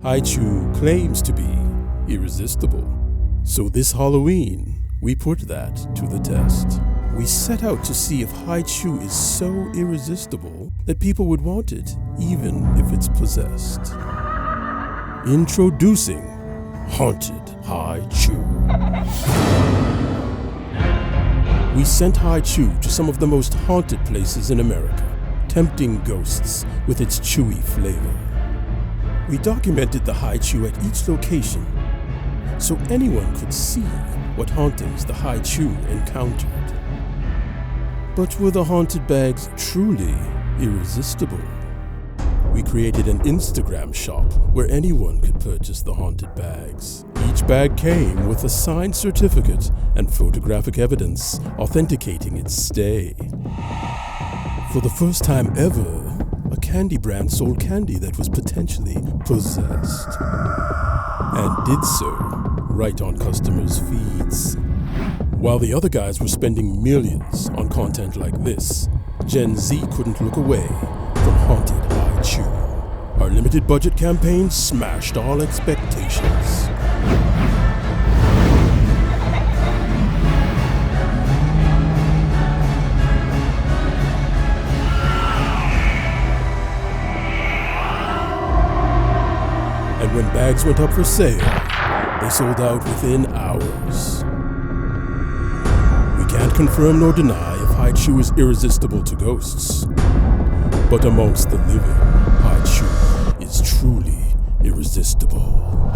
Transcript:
Haichu claims to be irresistible. So this Halloween, we put that to the test. We set out to see if Haichu is so irresistible that people would want it, even if it's possessed. Introducing Haunted Haichu. We sent Haichu to some of the most haunted places in America, tempting ghosts with its chewy flavor. We documented the Haichu at each location so anyone could see what hauntings the Haichu encountered. But were the haunted bags truly irresistible? We created an Instagram shop where anyone could purchase the haunted bags. Each bag came with a signed certificate and photographic evidence authenticating its stay. For the first time ever, a candy brand sold candy that was potentially possessed, and did so right on customers' feeds. While the other guys were spending millions on content like this, Gen Z couldn't look away from Haunted Haichu. Our limited budget campaign smashed all expectations. And when bags went up for sale, they sold out within hours. We can't confirm nor deny if Haichu is irresistible to ghosts, but amongst the living, Haichu is truly irresistible.